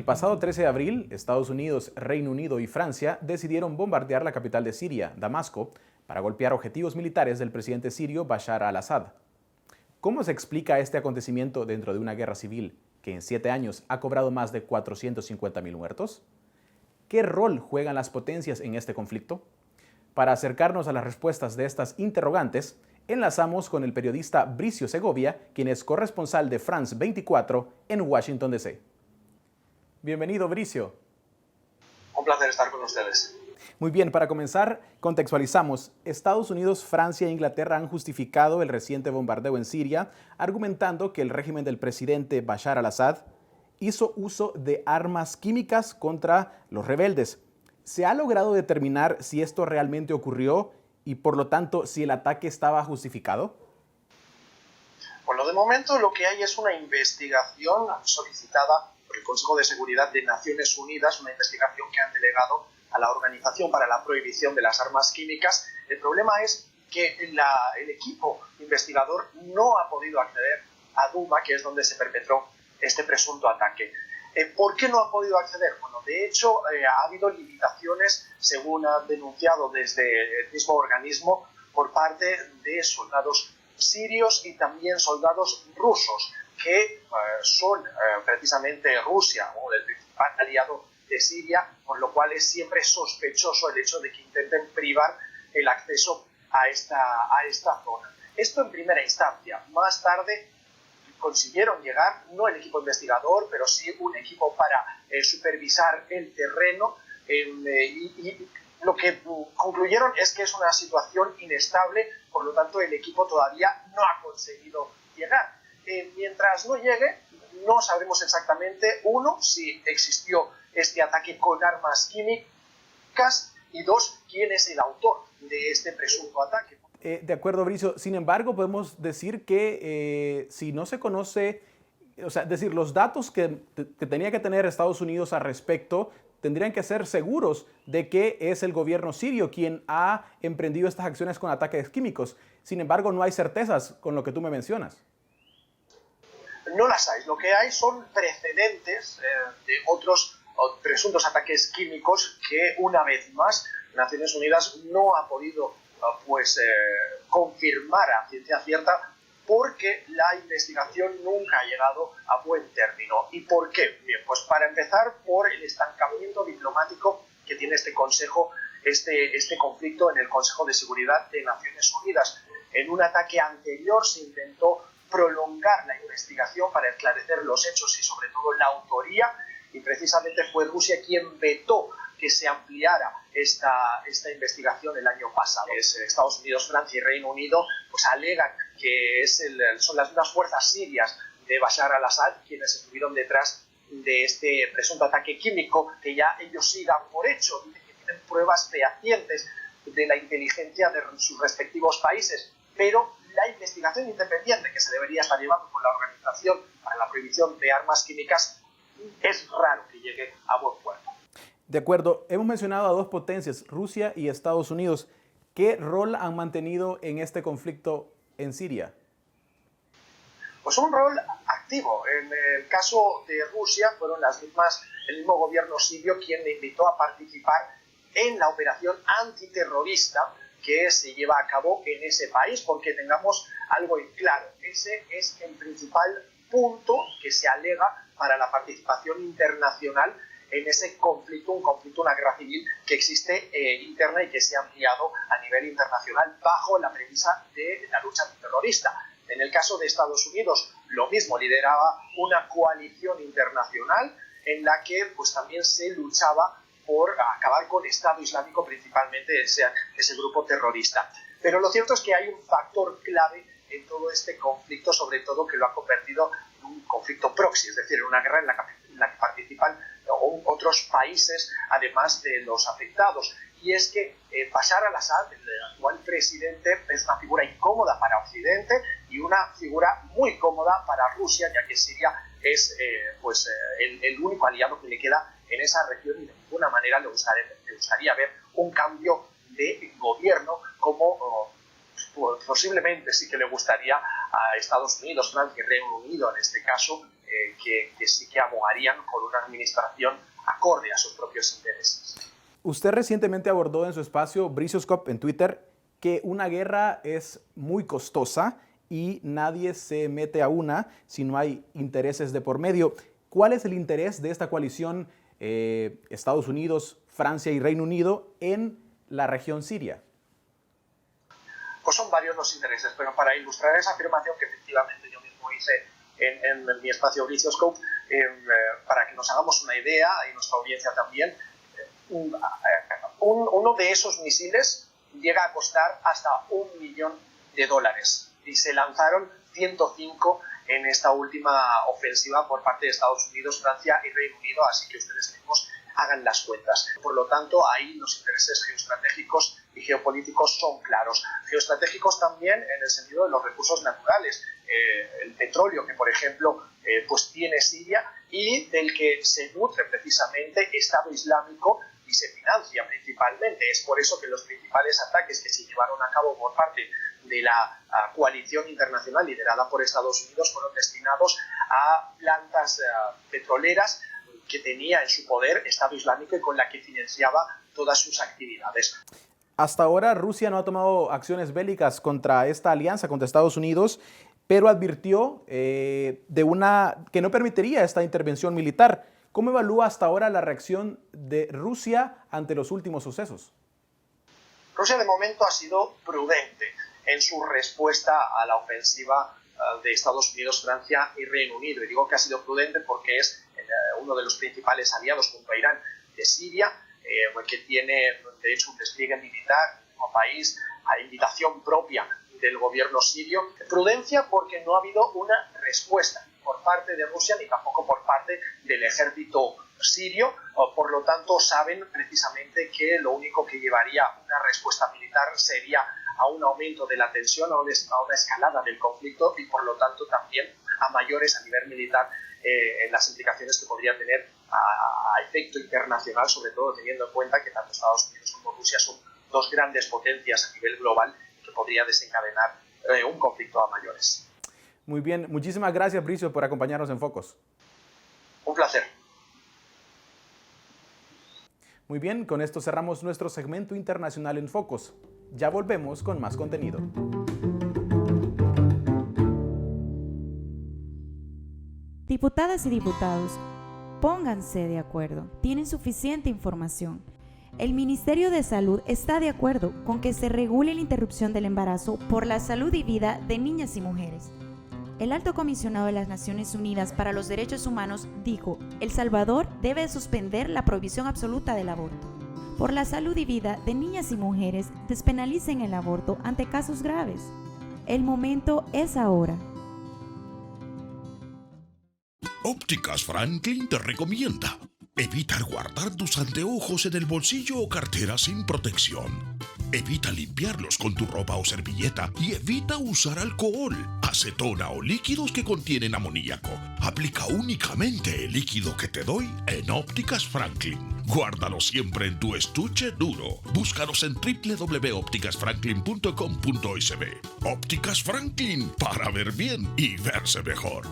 pasado 13 de abril, Estados Unidos, Reino Unido y Francia decidieron bombardear la capital de Siria, Damasco, para golpear objetivos militares del presidente sirio Bashar al-Assad. ¿Cómo se explica este acontecimiento dentro de una guerra civil que en 7 años ha cobrado más de 450.000 muertos? ¿Qué rol juegan las potencias en este conflicto? Para acercarnos a las respuestas de estas interrogantes, enlazamos con el periodista Bricio Segovia, quien es corresponsal de France 24 en Washington, D.C. Bienvenido, Bricio. Un placer estar con ustedes. Muy bien, para comenzar, contextualizamos. Estados Unidos, Francia e Inglaterra han justificado el reciente bombardeo en Siria, argumentando que el régimen del presidente Bashar al-Assad hizo uso de armas químicas contra los rebeldes. ¿Se ha logrado determinar si esto realmente ocurrió y, por lo tanto, si el ataque estaba justificado? Bueno, de momento lo que hay es una investigación solicitada por el Consejo de Seguridad de Naciones Unidas, una investigación que han delegado a la Organización para la Prohibición de las Armas Químicas. El problema es que el equipo investigador no ha podido acceder a Duma, que es donde se perpetró este presunto ataque. ¿Por qué no ha podido acceder? Bueno, de hecho, ha habido limitaciones, según han denunciado desde el mismo organismo, por parte de soldados sirios y también soldados rusos, que son precisamente Rusia, o el principal aliado de Siria, con lo cual es siempre sospechoso el hecho de que intenten privar el acceso a esta zona. Esto en primera instancia. Más tarde consiguieron llegar, no el equipo investigador, pero sí un equipo para supervisar el terreno, y lo que concluyeron es que es una situación inestable, por lo tanto el equipo todavía no ha conseguido llegar. Mientras no llegue, no sabremos exactamente, uno, si existió este ataque con armas químicas, y dos, quién es el autor de este presunto ataque. De acuerdo, Bricio. Sin embargo, podemos decir que si no se conoce, o sea, decir, los datos que tenía que tener Estados Unidos al respecto tendrían que ser seguros de que es el gobierno sirio quien ha emprendido estas acciones con ataques químicos. Sin embargo, no hay certezas con lo que tú me mencionas. No las hay. Lo que hay son precedentes de otros presuntos ataques químicos que, una vez más, Naciones Unidas no ha podido confirmar a ciencia cierta, porque la investigación nunca ha llegado a buen término. ¿Y por qué? Bien, pues para empezar, por el estancamiento diplomático que tiene este conflicto en el Consejo de Seguridad de Naciones Unidas. En un ataque anterior se intentó prolongar la investigación para esclarecer los hechos y sobre todo la autoría, y precisamente fue Rusia quien vetó que se ampliara esta investigación el año pasado. Estados Unidos, Francia y Reino Unido pues alegan que son las mismas fuerzas sirias de Bashar al-Assad quienes estuvieron detrás de este presunto ataque químico, que ya ellos sí dan por hecho, dicen que tienen pruebas fehacientes de la inteligencia de sus respectivos países, pero la investigación independiente que se debería estar llevando por la Organización para la Prohibición de Armas Químicas es raro que llegue a buen puerto. De acuerdo, hemos mencionado a dos potencias, Rusia y Estados Unidos. ¿Qué rol han mantenido en este conflicto en Siria? Pues un rol activo. En el caso de Rusia fueron el mismo gobierno sirio quien le invitó a participar en la operación antiterrorista que se lleva a cabo en ese país, porque tengamos algo en claro. Ese es el principal punto que se alega para la participación internacional en ese conflicto, una guerra civil que existe interna y que se ha ampliado a nivel internacional bajo la premisa de la lucha antiterrorista. En el caso de Estados Unidos, lo mismo, lideraba una coalición internacional en la que pues también se luchaba por acabar con Estado Islámico, principalmente ese grupo terrorista. Pero lo cierto es que hay un factor clave en todo este conflicto, sobre todo que lo ha convertido en un conflicto proxy, es decir, en una guerra en la que participan otros países, además de los afectados. Y es que Bashar al-Assad, el actual presidente, es una figura incómoda para Occidente y una figura muy cómoda para Rusia, ya que Siria es el único aliado que le queda en esa región, y de ninguna manera le gustaría ver un cambio de gobierno como posiblemente sí que le gustaría a Estados Unidos, Francia y Reino Unido, en este caso, que sí que abogarían por una administración acorde a sus propios intereses. Usted recientemente abordó en su espacio Bricioscope en Twitter que una guerra es muy costosa y nadie se mete a una si no hay intereses de por medio. ¿Cuál es el interés de esta coalición Estados Unidos, Francia y Reino Unido en la región siria? Pues son varios los intereses, pero para ilustrar esa afirmación que efectivamente yo mismo hice en mi espacio Bricioscope, para que nos hagamos una idea, y nuestra audiencia también, uno de esos misiles llega a costar hasta $1 millón y se lanzaron 105 en esta última ofensiva por parte de Estados Unidos, Francia y Reino Unido, así que ustedes mismos hagan las cuentas. Por lo tanto, ahí los intereses geoestratégicos y geopolíticos son claros. Geoestratégicos también en el sentido de los recursos naturales, el petróleo que, por ejemplo, pues tiene Siria y del que se nutre precisamente Estado Islámico y se financia principalmente. Es por eso que los principales ataques que se llevaron a cabo por parte de la coalición internacional liderada por Estados Unidos fueron destinados a plantas petroleras que tenía en su poder Estado Islámico y con la que financiaba todas sus actividades. Hasta ahora Rusia no ha tomado acciones bélicas contra esta alianza, contra Estados Unidos, pero advirtió que no permitiría esta intervención militar. ¿Cómo evalúa hasta ahora la reacción de Rusia ante los últimos sucesos? Rusia de momento ha sido prudente en su respuesta a la ofensiva de Estados Unidos, Francia y Reino Unido. Y digo que ha sido prudente porque es uno de los principales aliados junto a Irán de Siria, que tiene de hecho un despliegue militar como país a invitación propia del gobierno sirio. Prudencia porque no ha habido una respuesta por parte de Rusia ni tampoco por parte del ejército sirio, por lo tanto saben precisamente que lo único que llevaría a una respuesta militar sería a un aumento de la tensión, a una escalada del conflicto y por lo tanto también a mayores a nivel militar en las implicaciones que podría tener a efecto internacional, sobre todo teniendo en cuenta que tanto Estados Unidos como Rusia son dos grandes potencias a nivel global que podría desencadenar un conflicto a mayores. Muy bien, muchísimas gracias, Bricio, por acompañarnos en Focos. Un placer. Muy bien, con esto cerramos nuestro segmento internacional en Focos. Ya volvemos con más contenido. Diputadas y diputados, pónganse de acuerdo. Tienen suficiente información. El Ministerio de Salud está de acuerdo con que se regule la interrupción del embarazo por la salud y vida de niñas y mujeres. El Alto Comisionado de las Naciones Unidas para los Derechos Humanos dijo: El Salvador debe suspender la prohibición absoluta del aborto. Por la salud y vida de niñas y mujeres, despenalicen el aborto ante casos graves. El momento es ahora. Ópticas Franklin te recomienda evitar guardar tus anteojos en el bolsillo o cartera sin protección. Evita limpiarlos con tu ropa o servilleta y evita usar alcohol, acetona o líquidos que contienen amoníaco. Aplica únicamente el líquido que te doy en Ópticas Franklin. Guárdalo siempre en tu estuche duro. Búscanos en www.opticasfranklin.com.sb. Ópticas Franklin, para ver bien y verse mejor.